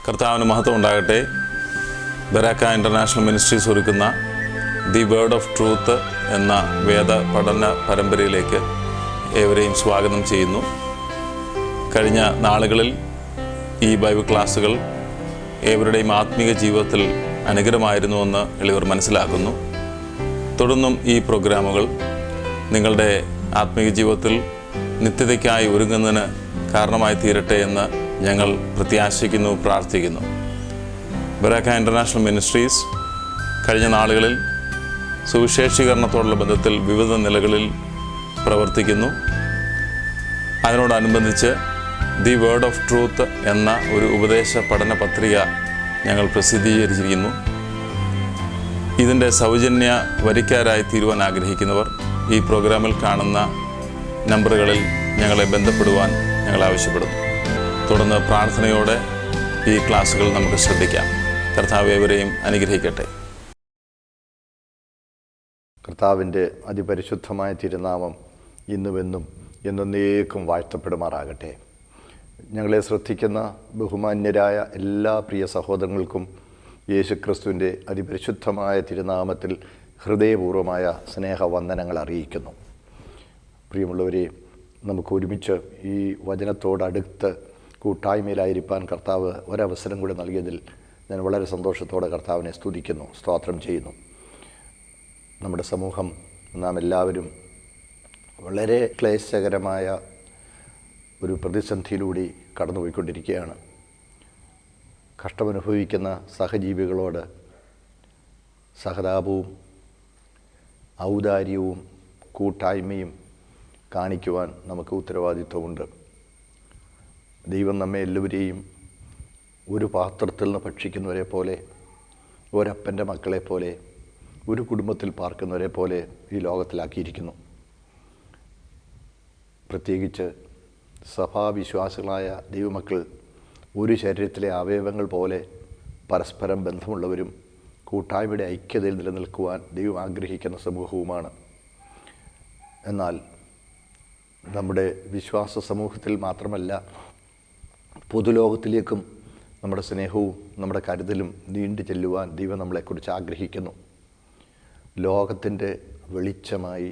കർത്താവിന് മഹത്വം ഉണ്ടാകട്ടെ. ബരാക്ക ഇൻ്റർനാഷണൽ മിനിസ്ട്രീസ് ഒരുക്കുന്ന ദി വേർഡ് ഓഫ് ട്രൂത്ത് എന്ന വേദ പഠന പരമ്പരയിലേക്ക് ഏവരെയും സ്വാഗതം ചെയ്യുന്നു. കഴിഞ്ഞ നാളുകളിൽ ഈ ബൈബിൾ ക്ലാസ്സുകൾ ഏവരുടെയും ആത്മീക ജീവിതത്തിൽ അനുഗ്രഹമായിരുന്നുവെന്ന് എളിയവർ മനസ്സിലാക്കുന്നു. തുടർന്നും ഈ പ്രോഗ്രാമുകൾ നിങ്ങളുടെ ആത്മീക ജീവിതത്തിൽ നിത്യതയ്ക്കായി ഒരുങ്ങുന്നതിന് കാരണമായി തീരട്ടെ എന്ന് ഞങ്ങൾ പ്രത്യാശിക്കുന്നു, പ്രാർത്ഥിക്കുന്നു. ബരാക്ക ഇൻ്റർനാഷണൽ മിനിസ്ട്രീസ് കഴിഞ്ഞ നാളുകളിൽ സുവിശേഷീകരണത്തോടുള്ള ബന്ധത്തിൽ വിവിധ നിലകളിൽ പ്രവർത്തിക്കുന്നു. അതിനോടനുബന്ധിച്ച് ദി വേർഡ് ഓഫ് ട്രൂത്ത് എന്ന ഒരു ഉപദേശ പഠന പത്രിക ഞങ്ങൾ പ്രസിദ്ധീകരിച്ചിരിക്കുന്നു. ഇതിൻ്റെ സൗജന്യ വരിക്കാരായി തീരുവാൻ ആഗ്രഹിക്കുന്നവർ ഈ പ്രോഗ്രാമിൽ കാണുന്ന നമ്പറുകളിൽ ഞങ്ങളെ ബന്ധപ്പെടുവാൻ ഞങ്ങൾ ആവശ്യപ്പെടുന്നു. തുടർന്ന് പ്രാർത്ഥനയോടെ ഈ ക്ലാസ്സുകൾ നമുക്ക് ശ്രദ്ധിക്കാം. കർത്താവ് ഏവരെയും അനുഗ്രഹിക്കട്ടെ. കർത്താവിൻ്റെ അതിപരിശുദ്ധമായ തിരുനാമം ഇന്നുമെന്നും എന്നേക്കും വാഴ്ത്തപ്പെടുമാറാകട്ടെ. ഞങ്ങളെ ശ്രദ്ധിക്കുന്ന ബഹുമാന്യരായ എല്ലാ പ്രിയ സഹോദരങ്ങൾക്കും യേശുക്രിസ്തുവിൻ്റെ അതിപരിശുദ്ധമായ തിരുനാമത്തിൽ ഹൃദയപൂർവ്വമായ സ്നേഹവന്ദനങ്ങൾ അറിയിക്കുന്നു. പ്രിയമുള്ളവരെ, നമുക്ക് ഒരുമിച്ച് ഈ വചനത്തോടടുത്ത് കൂട്ടായ്മയിലായിരിക്കാൻ കർത്താവ് ഒരവസരം കൂടി നൽകിയതിൽ ഞാൻ വളരെ സന്തോഷത്തോടെ കർത്താവിനെ സ്തുതിക്കുന്നു, സ്തോത്രം ചെയ്യുന്നു. നമ്മുടെ സമൂഹം, നാം എല്ലാവരും വളരെ ക്ലേശകരമായ ഒരു പ്രതിസന്ധിയിലൂടെ കടന്നുപോയിക്കൊണ്ടിരിക്കുകയാണ്. കഷ്ടമനുഭവിക്കുന്ന സഹജീവികളോട് സഹതാപവും ഔദാര്യവും കൂട്ടായ്മയും കാണിക്കുവാൻ നമുക്ക് ഉത്തരവാദിത്വമുണ്ട്. ദൈവം നമ്മെ എല്ലാവരെയും ഒരു പാത്രത്തിൽ നിന്ന് ഭക്ഷിക്കുന്നവരെ പോലെ, ഒരപ്പൻ്റെ മക്കളെ പോലെ, ഒരു കുടുംബത്തിൽ പാർക്കുന്നവരെ പോലെ ഈ ലോകത്തിലാക്കിയിരിക്കുന്നു. പ്രത്യേകിച്ച് സഭാവിശ്വാസികളായ ദൈവമക്കൾ ഒരു ശരീരത്തിലെ അവയവങ്ങൾ പോലെ പരസ്പരം ബന്ധമുള്ളവരും കൂട്ടായ്മയുടെ ഐക്യതയിൽ നിലനിൽക്കുവാൻ ദൈവം ആഗ്രഹിക്കുന്ന സമൂഹവുമാണ്. എന്നാൽ നമ്മുടെ വിശ്വാസ സമൂഹത്തിൽ മാത്രമല്ല, പൊതുലോകത്തിലേക്കും നമ്മുടെ സ്നേഹവും നമ്മുടെ കരുതലും നീണ്ടു ചെല്ലുവാൻ ദൈവം നമ്മളെക്കുറിച്ച് ആഗ്രഹിക്കുന്നു. ലോകത്തിൻ്റെ വെളിച്ചമായി,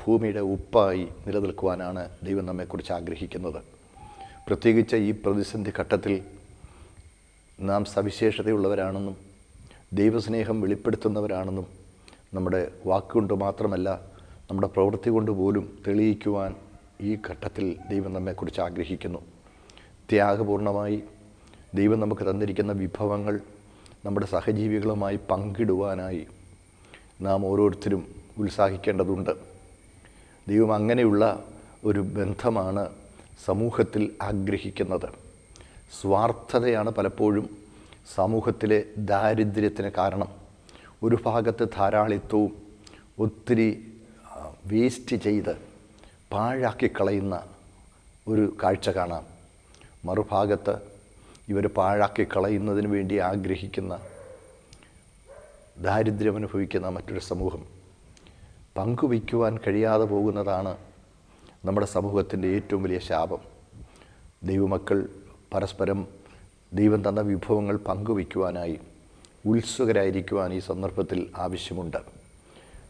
ഭൂമിയുടെ ഉപ്പായി നിലനിൽക്കുവാനാണ് ദൈവം നമ്മെക്കുറിച്ച് ആഗ്രഹിക്കുന്നത്. പ്രത്യേകിച്ച് ഈ പ്രതിസന്ധി ഘട്ടത്തിൽ നാം സവിശേഷതയുള്ളവരാണെന്നും ദൈവസ്നേഹം വെളിപ്പെടുത്തുന്നവരാണെന്നും നമ്മുടെ വാക്കുകൊണ്ട് മാത്രമല്ല, നമ്മുടെ പ്രവൃത്തി കൊണ്ട് പോലും തെളിയിക്കുവാൻ ഈ ഘട്ടത്തിൽ ദൈവം നമ്മെക്കുറിച്ച് ആഗ്രഹിക്കുന്നു. ത്യാഗപൂർണമായി ദൈവം നമുക്ക് തന്നിരിക്കുന്ന വിഭവങ്ങൾ നമ്മുടെ സഹജീവികളുമായി പങ്കിടുവാനായി നാം ഓരോരുത്തരും ഉത്സാഹിക്കേണ്ടതുണ്ട്. ദൈവം അങ്ങനെയുള്ള ഒരു ബന്ധമാണ് സമൂഹത്തിൽ ആഗ്രഹിക്കുന്നത്. സ്വാർത്ഥതയാണ് പലപ്പോഴും സമൂഹത്തിലെ ദാരിദ്ര്യത്തിന് കാരണം. ഒരു ഭാഗത്ത് ധാരാളിത്വവും ഒത്തിരി വേസ്റ്റ് ചെയ്ത് പാഴാക്കി കളയുന്ന ഒരു കാഴ്ച കാണാം. മറുഭാഗത്ത് ഇവർ പാഴാക്കി കളയുന്നതിന് വേണ്ടി ആഗ്രഹിക്കുന്ന, ദാരിദ്ര്യമനുഭവിക്കുന്ന മറ്റൊരു സമൂഹം. പങ്കുവയ്ക്കുവാൻ കഴിയാതെ പോകുന്നതാണ് നമ്മുടെ സമൂഹത്തിൻ്റെ ഏറ്റവും വലിയ ശാപം. ദൈവമക്കൾ പരസ്പരം ദൈവം തന്ന വിഭവങ്ങൾ പങ്കുവയ്ക്കുവാനായി ഉത്സുകരായിരിക്കുവാൻ ഈ സന്ദർഭത്തിൽ ആവശ്യമുണ്ട്.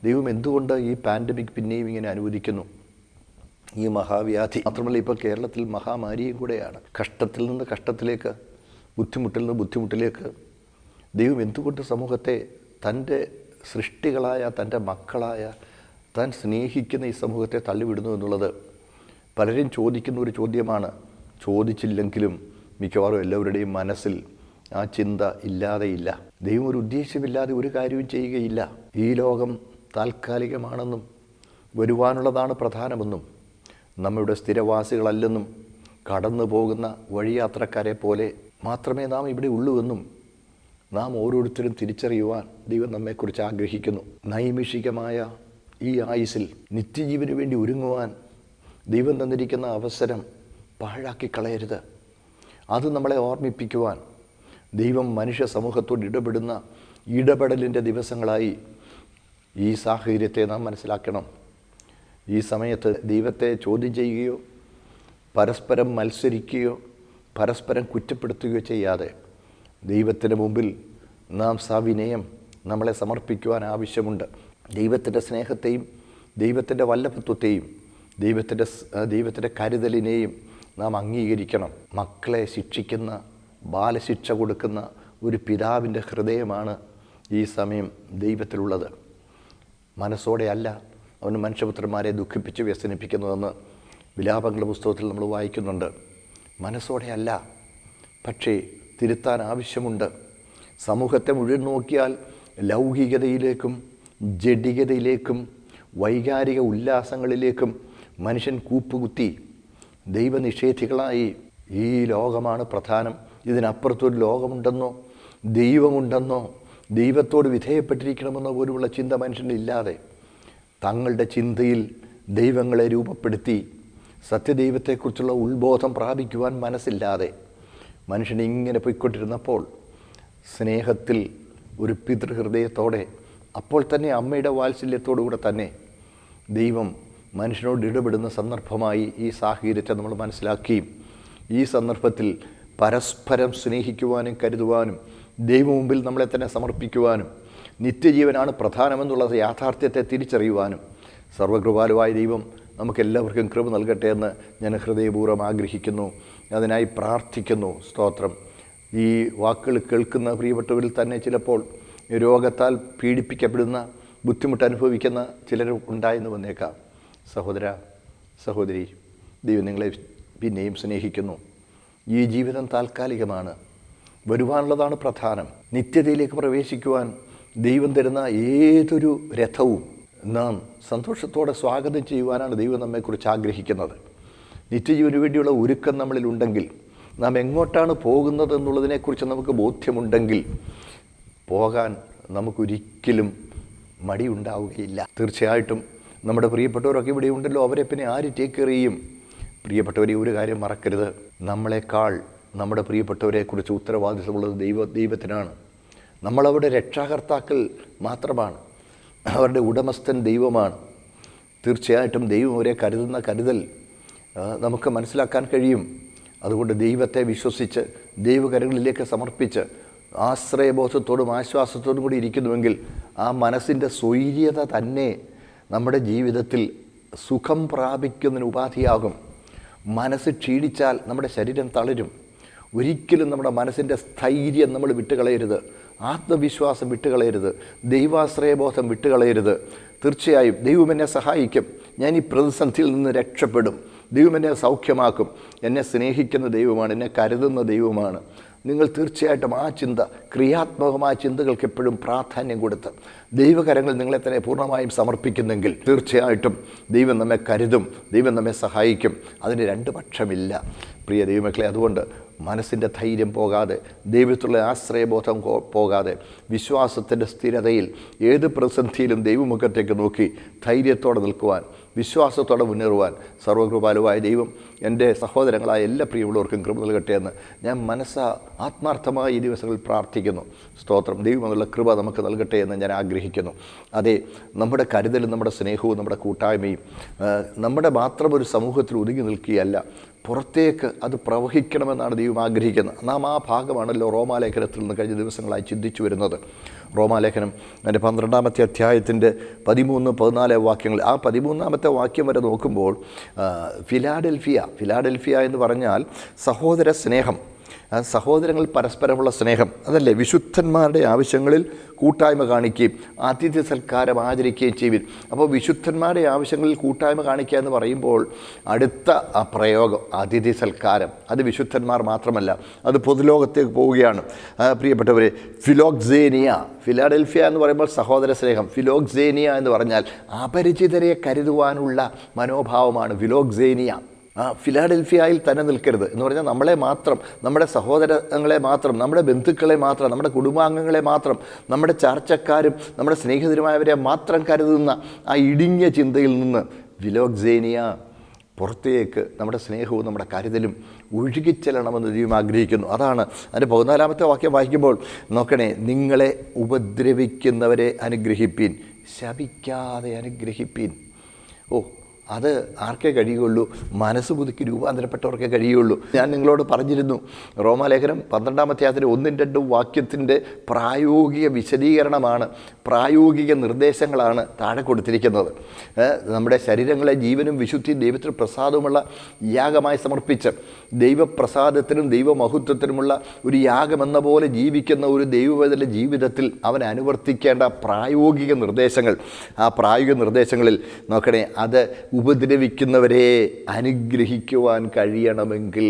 ദൈവം എന്തുകൊണ്ട് ഈ പാൻഡമിക് പിന്നെയും ഇങ്ങനെ അനുവദിക്കുന്നു? ഈ മഹാവ്യാധി മാത്രമല്ല, ഇപ്പോൾ കേരളത്തിൽ മഹാമാരിയും കൂടെയാണ്. കഷ്ടത്തിൽ നിന്ന് കഷ്ടത്തിലേക്ക്, ബുദ്ധിമുട്ടിൽ നിന്ന് ബുദ്ധിമുട്ടിലേക്ക് ദൈവം എന്തുകൊണ്ട് സമൂഹത്തെ തൻ്റെ സൃഷ്ടികളായ, തൻ്റെ മക്കളായ, താൻ സ്നേഹിക്കുന്ന ഈ സമൂഹത്തെ തള്ളിവിടുന്നു എന്നുള്ളത് പലരും ചോദിക്കുന്ന ഒരു ചോദ്യമാണ്. ചോദിച്ചില്ലെങ്കിലും മിക്കവാറും എല്ലാവരുടെയും മനസ്സിൽ ആ ചിന്ത ഇല്ലാതെയില്ല. ദൈവം ഒരു ഉദ്ദേശ്യമില്ലാതെ ഒരു കാര്യവും ചെയ്യുകയില്ല. ഈ ലോകം താൽക്കാലികമാണെന്നും വരുവാനുള്ളതാണ് പ്രധാനമെന്നും നമ്മുടെ സ്ഥിരവാസികളല്ലെന്നും കടന്നു പോകുന്ന വഴിയാത്രക്കാരെ പോലെ മാത്രമേ നാം ഇവിടെ ഉള്ളൂവെന്നും നാം ഓരോരുത്തരും തിരിച്ചറിയുവാൻ ദൈവം നമ്മെക്കുറിച്ച് ആഗ്രഹിക്കുന്നു. നൈമിഷികമായ ഈ ആയുസ്സിൽ നിത്യജീവന് വേണ്ടി ഒരുങ്ങുവാൻ ദൈവം തന്നിരിക്കുന്ന അവസരം പാഴാക്കി കളയരുത്. അത് നമ്മളെ ഓർമ്മിപ്പിക്കുവാൻ ദൈവം മനുഷ്യ സമൂഹത്തോട് ഇടപെടുന്ന ഇടപെടലിൻ്റെ ദിവസങ്ങളായി ഈ സാഹചര്യത്തെ നാം മനസ്സിലാക്കണം. ഈ സമയത്ത് ദൈവത്തെ ചോദ്യം ചെയ്യുകയോ പരസ്പരം മത്സരിക്കുകയോ പരസ്പരം കുറ്റപ്പെടുത്തുകയോ ചെയ്യാതെ ദൈവത്തിന് മുമ്പിൽ നാം സവിനയം നമ്മളെ സമർപ്പിക്കുവാൻ ആവശ്യമുണ്ട്. ദൈവത്തിൻ്റെ സ്നേഹത്തെയും ദൈവത്തിൻ്റെ വല്ലഭത്വത്തെയും ദൈവത്തിൻ്റെ കരുതലിനെയും നാം അംഗീകരിക്കണം. മക്കളെ ശിക്ഷിക്കുന്ന, ബാലശിക്ഷ കൊടുക്കുന്ന ഒരു പിതാവിൻ്റെ ഹൃദയമാണ് ഈ സമയം ദൈവത്തിലുള്ളത്. മനസ്സോടെ അല്ല അവൻ മനുഷ്യപുത്രന്മാരെ ദുഃഖിപ്പിച്ച് വ്യസനിപ്പിക്കുന്നതെന്ന് വിലാപങ്ങളുടെ പുസ്തകത്തിൽ നമ്മൾ വായിക്കുന്നുണ്ട്. മനസ്സോടെ അല്ല, പക്ഷേ തിരുത്താൻ ആവശ്യമുണ്ട്. സമൂഹത്തെ മുഴുവൻ നോക്കിയാൽ ലൗകികതയിലേക്കും ജഡികതയിലേക്കും വൈകാരിക ഉല്ലാസങ്ങളിലേക്കും മനുഷ്യൻ കൂപ്പുകുത്തി ദൈവനിഷേധികളായി. ഈ ലോകമാണ് പ്രധാനം, ഇതിനപ്പുറത്തൊരു ലോകമുണ്ടെന്നോ ദൈവമുണ്ടെന്നോ ദൈവത്തോട് വിധേയപ്പെട്ടിരിക്കണമെന്നോ പോലുമുള്ള ചിന്ത മനുഷ്യനില്ലാതെ തങ്ങളുടെ ചിന്തയിൽ ദൈവങ്ങളെ രൂപപ്പെടുത്തി സത്യദൈവത്തെക്കുറിച്ചുള്ള ഉത്ബോധം പ്രാപിക്കുവാൻ മനസ്സില്ലാതെ മനുഷ്യൻ ഇങ്ങനെ പോയിക്കൊണ്ടിരുന്നപ്പോൾ സ്നേഹത്തിൽ ഒരു പിതൃഹൃദയത്തോടെ, അപ്പോൾ തന്നെ അമ്മയുടെ വാത്സല്യത്തോടുകൂടെ തന്നെ ദൈവം മനുഷ്യനോട് ഇടപെടുന്ന സന്ദർഭമായി ഈ സാഹചര്യത്തെ നമ്മൾ മനസ്സിലാക്കുകയും ഈ സന്ദർഭത്തിൽ പരസ്പരം സ്നേഹിക്കുവാനും കരുതുവാനും ദൈവം മുമ്പിൽ നമ്മളെ തന്നെ സമർപ്പിക്കുവാനും നിത്യജീവനാണ് പ്രധാനമെന്നുള്ള യാഥാർത്ഥ്യത്തെ തിരിച്ചറിയുവാനും സർവകൃപാലുവായ ദൈവം നമുക്കെല്ലാവർക്കും കൃപ നൽകട്ടെ എന്ന് ഞാൻ ഹൃദയപൂർവ്വം ആഗ്രഹിക്കുന്നു. അതിനായി പ്രാർത്ഥിക്കുന്നു. സ്തോത്രം. ഈ വാക്കുകൾ കേൾക്കുന്ന പ്രിയപ്പെട്ടവരിൽ തന്നെ ചിലപ്പോൾ രോഗത്താൽ പീഡിപ്പിക്കപ്പെടുന്ന, ബുദ്ധിമുട്ട് അനുഭവിക്കുന്ന ചിലർ ഉണ്ടായെന്ന് വന്നേക്കാം. സഹോദര, സഹോദരി, ദൈവം നിങ്ങളെ പിന്നെയും സ്നേഹിക്കുന്നു. ഈ ജീവിതം താൽക്കാലികമാണ്, വരുവാനുള്ളതാണ് പ്രധാനം. നിത്യതയിലേക്ക് പ്രവേശിക്കുവാൻ ദൈവം തരുന്ന ഏതൊരു രഥവും നാം സന്തോഷത്തോടെ സ്വാഗതം ചെയ്യുവാനാണ് ദൈവം നമ്മെക്കുറിച്ച് ആഗ്രഹിക്കുന്നത്. നിത്യജീവന് വേണ്ടിയുള്ള ഒരുക്കം നമ്മളിലുണ്ടെങ്കിൽ, നാം എങ്ങോട്ടാണ് പോകുന്നത് എന്നുള്ളതിനെക്കുറിച്ച് നമുക്ക് ബോധ്യമുണ്ടെങ്കിൽ പോകാൻ നമുക്കൊരിക്കലും മടിയുണ്ടാവുകയില്ല. തീർച്ചയായിട്ടും നമ്മുടെ പ്രിയപ്പെട്ടവരൊക്കെ ഇവിടെ ഉണ്ടല്ലോ, അവരെ പിന്നെ ആര് ടേക്ക് കെയർ ചെയ്യും? പ്രിയപ്പെട്ടവരെ, ഒരു കാര്യം മറക്കരുത്, നമ്മളെക്കാൾ നമ്മുടെ പ്രിയപ്പെട്ടവരെക്കുറിച്ച് ഉത്തരവാദിത്വമുള്ളത് ദൈവത്തിനാണ്. നമ്മളവരുടെ രക്ഷാകർത്താക്കൾ മാത്രമാണ്, അവരുടെ ഉടമസ്ഥൻ ദൈവമാണ്. തീർച്ചയായിട്ടും ദൈവം അവരെ കരുതുന്ന കരുതൽ നമുക്ക് മനസ്സിലാക്കാൻ കഴിയും. അതുകൊണ്ട് ദൈവത്തെ വിശ്വസിച്ച് ദൈവകരങ്ങളിലേക്ക് സമർപ്പിച്ച് ആശ്രയബോധത്തോടും ആശ്വാസത്തോടും കൂടി ഇരിക്കുന്നുവെങ്കിൽ ആ മനസ്സിൻ്റെ സ്വൈര്യത തന്നെ നമ്മുടെ ജീവിതത്തിൽ സുഖം പ്രാപിക്കുന്നതിന് ഉപാധിയാകും. മനസ്സ് ക്ഷീണിച്ചാൽ നമ്മുടെ ശരീരം തളരും. ഒരിക്കലും നമ്മുടെ മനസ്സിൻ്റെ സ്ഥൈര്യം നമ്മൾ വിട്ടുകളയരുത്, ആത്മവിശ്വാസം വിട്ടുകളയരുത്, ദൈവാശ്രയബോധം വിട്ടുകളയരുത്. തീർച്ചയായും ദൈവം എന്നെ സഹായിക്കും, ഞാൻ ഈ പ്രതിസന്ധിയിൽ നിന്ന് രക്ഷപ്പെടും, ദൈവം എന്നെ സൗഖ്യമാക്കും, എന്നെ സ്നേഹിക്കുന്ന ദൈവമാണ്, എന്നെ കരുതുന്ന ദൈവമാണ്. നിങ്ങൾ തീർച്ചയായിട്ടും ആ ചിന്ത, ക്രിയാത്മകമായ ചിന്തകൾക്ക് എപ്പോഴും പ്രാധാന്യം കൊടുത്ത് ദൈവകരങ്ങൾ നിങ്ങളെ തന്നെ പൂർണ്ണമായും സമർപ്പിക്കുന്നെങ്കിൽ തീർച്ചയായിട്ടും ദൈവം നമ്മെ കരുതും, ദൈവം നമ്മെ സഹായിക്കും. അതിന് രണ്ട് പക്ഷമില്ല പ്രിയ ദൈവമക്കളെ. അതുകൊണ്ട് മനസ്സിൻ്റെ ധൈര്യം പോകാതെ, ദൈവത്തിലുള്ള ആശ്രയബോധം പോകാതെ, വിശ്വാസത്തിൻ്റെ സ്ഥിരതയിൽ ഏത് പ്രതിസന്ധിയിലും ദൈവമുഖത്തേക്ക് നോക്കി ധൈര്യത്തോടെ നിൽക്കുവാൻ, വിശ്വാസത്തോടെ മുന്നേറുവാൻ സർവകൃപാലുവായ ദൈവം എൻ്റെ സഹോദരങ്ങളായ എല്ലാ പ്രിയമുള്ളവർക്കും കൃപ നൽകട്ടെ എന്ന് ഞാൻ ആത്മാർത്ഥമായി ഈ ദിവസങ്ങളിൽ പ്രാർത്ഥിക്കുന്നു. സ്തോത്രം. ദൈവം എന്നുള്ള കൃപ നമുക്ക് നൽകട്ടെ എന്ന് ഞാൻ ആഗ്രഹിക്കുന്നു. അതെ, നമ്മുടെ കരുതലും നമ്മുടെ സ്നേഹവും നമ്മുടെ കൂട്ടായ്മയും നമ്മുടെ മാത്രം ഒരു സമൂഹത്തിൽ ഒതുങ്ങി നിൽക്കുകയല്ല, പുറത്തേക്ക് അത് പ്രവഹിക്കണമെന്നാണ് ദൈവം ആഗ്രഹിക്കുന്നത്. നാം ആ ഭാഗമാണല്ലോ റോമാലേഖനത്തിൽ നിന്ന് കഴിഞ്ഞ ദിവസങ്ങളായി ചിന്തിച്ചു വരുന്നത്. റോമാലേഖനം അതിൻ്റെ 12-ാമത്തെ അധ്യായത്തിൻ്റെ 13-14 വാക്യങ്ങൾ, ആ 13-ാമത്തെ വാക്യം വരെ നോക്കുമ്പോൾ ഫിലാഡൽഫിയ എന്ന് പറഞ്ഞാൽ സഹോദര സ്നേഹം, സഹോദരങ്ങൾ പരസ്പരമുള്ള സ്നേഹം, അതല്ലേ? വിശുദ്ധന്മാരുടെ ആവശ്യങ്ങളിൽ കൂട്ടായ്മ കാണിക്കുകയും അതിഥി സൽക്കാരം ആചരിക്കുകയും ചെയ്യുവിൻ. അപ്പോൾ വിശുദ്ധന്മാരുടെ ആവശ്യങ്ങളിൽ കൂട്ടായ്മ കാണിക്കുക എന്ന് പറയുമ്പോൾ അടുത്ത ആ പ്രയോഗം അതിഥി സൽക്കാരം, അത് വിശുദ്ധന്മാർ മാത്രമല്ല, അത് പൊതുലോകത്തേക്ക് പോവുകയാണ്. പ്രിയപ്പെട്ടവരെ, ഫിലാഡൽഫിയ എന്ന് പറയുമ്പോൾ സഹോദര സ്നേഹം. ഫിലോക്സേനിയ എന്ന് പറഞ്ഞാൽ അപരിചിതരെ കരുതുവാനുള്ള മനോഭാവമാണ് ഫിലോക്സേനിയ. ഫിലാഡൽഫിയയിൽ തന്നെ നിൽക്കരുത് എന്ന് പറഞ്ഞാൽ നമ്മളെ മാത്രം, നമ്മുടെ സഹോദരങ്ങളെ മാത്രം, നമ്മുടെ ബന്ധുക്കളെ മാത്രം, നമ്മുടെ കുടുംബാംഗങ്ങളെ മാത്രം, നമ്മുടെ ചർച്ചക്കാരും നമ്മുടെ സ്നേഹിതരുമായവരെ മാത്രം കരുതുന്ന ആ ഇടുങ്ങിയ ചിന്തയിൽ നിന്ന് ഫിലോക്സേനിയ പുറത്തേക്ക് നമ്മുടെ സ്നേഹവും നമ്മുടെ കരുതലും ഒഴുകിച്ചെല്ലണമെന്ന് ദൈവം ആഗ്രഹിക്കുന്നു. അതാണ് അതിൻ്റെ 14-ാമത്തെ വാക്യം വായിക്കുമ്പോൾ നോക്കണേ, നിങ്ങളെ ഉപദ്രവിക്കുന്നവരെ അനുഗ്രഹിപ്പീൻ, ശപിക്കാതെ അനുഗ്രഹിപ്പീൻ. അത് ആർക്കേ കഴിയുള്ളൂ? മനസ്സ് പുതുക്കി രൂപാന്തരപ്പെട്ടവർക്കേ കഴിയുള്ളൂ. ഞാൻ നിങ്ങളോട് പറഞ്ഞിരുന്നു, റോമാലേഖനം 12-ാം അധ്യായത്തിലെ 1-2 വാക്യത്തിൻ്റെ പ്രായോഗിക വിശദീകരണമാണ്, പ്രായോഗിക നിർദ്ദേശങ്ങളാണ് താഴെ കൊടുത്തിരിക്കുന്നത്. നമ്മുടെ ശരീരങ്ങളെ ജീവനും വിശുദ്ധിയും ദൈവത്തിന് പ്രസാദവുമുള്ള യാഗമായി സമർപ്പിച്ച് ദൈവപ്രസാദത്തിനും ദൈവമഹത്വത്തിനുമുള്ള ഒരു യാഗമെന്ന പോലെ ജീവിക്കുന്ന ഒരു ദൈവവേദന ജീവിതത്തിൽ അവൻ അനുവർത്തിക്കേണ്ട പ്രായോഗിക നിർദ്ദേശങ്ങൾ. ആ പ്രായോഗിക നിർദ്ദേശങ്ങളിൽ നോക്കണേ, അത് ഉപദ്രവിക്കുന്നവരെ അനുഗ്രഹിക്കുവാൻ കഴിയണമെങ്കിൽ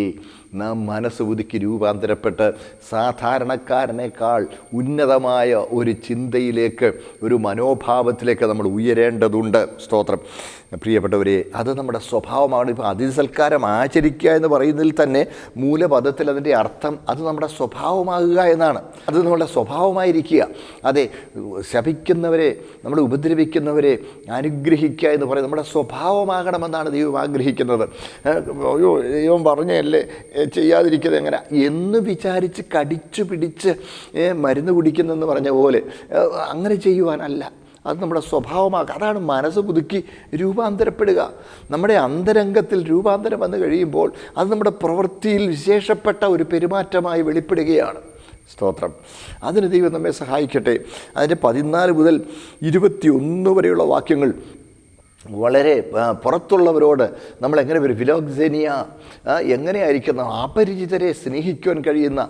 നാം മനസ്സ് പുതുക്കി രൂപാന്തരപ്പെട്ട് സാധാരണക്കാരനേക്കാൾ ഉന്നതമായ ഒരു ചിന്തയിലേക്ക്, ഒരു മനോഭാവത്തിലേക്ക് നമ്മൾ ഉയരേണ്ടതുണ്ട്. സ്തോത്രം. പ്രിയപ്പെട്ടവരെ, അത് നമ്മുടെ സ്വഭാവമാണ്. ഇപ്പോൾ അതിഥി സൽക്കാരം ആചരിക്കുക എന്ന് പറയുന്നതിൽ തന്നെ മൂലപദത്തിൽ അതിൻ്റെ അർത്ഥം അത് നമ്മുടെ സ്വഭാവമാകുക എന്നാണ്. അത് നമ്മുടെ സ്വഭാവമായിരിക്കുക. അതെ, ശപിക്കുന്നവരെ, നമ്മളെ ഉപദ്രവിക്കുന്നവരെ അനുഗ്രഹിക്കുക എന്ന് പറയുന്നത് നമ്മുടെ സ്വഭാവമാകണമെന്നാണ് ദൈവം ആഗ്രഹിക്കുന്നത്. അയ്യോ, ദൈവം പറഞ്ഞല്ലേ ചെയ്യാതിരിക്കുന്നത് എങ്ങനെ എന്ന് വിചാരിച്ച് കടിച്ചു പിടിച്ച് മരുന്ന് കുടിക്കുന്നെന്ന് പറഞ്ഞ പോലെ അങ്ങനെ ചെയ്യുവാനല്ല. അത് നമ്മുടെ സ്വഭാവമാക്കുക. അതാണ് മനസ്സ് പുതുക്കി രൂപാന്തരപ്പെടുക. നമ്മുടെ അന്തരംഗത്തിൽ രൂപാന്തരം വന്നു കഴിയുമ്പോൾ അത് നമ്മുടെ പ്രവൃത്തിയിൽ വിശേഷപ്പെട്ട ഒരു പെരുമാറ്റമായി വെളിപ്പെടുകയാണ്. സ്തോത്രം. അതിന് ദൈവം നമ്മെ സഹായിക്കട്ടെ. അതിൻ്റെ 14 മുതൽ 21 വരെയുള്ള വാക്യങ്ങൾ വളരെ പുറത്തുള്ളവരോട് നമ്മളെങ്ങനെ ഒരു ഫിലോക്സേനിയ എങ്ങനെയായിരിക്കുന്ന അപരിചിതരെ സ്നേഹിക്കുവാൻ കഴിയുന്ന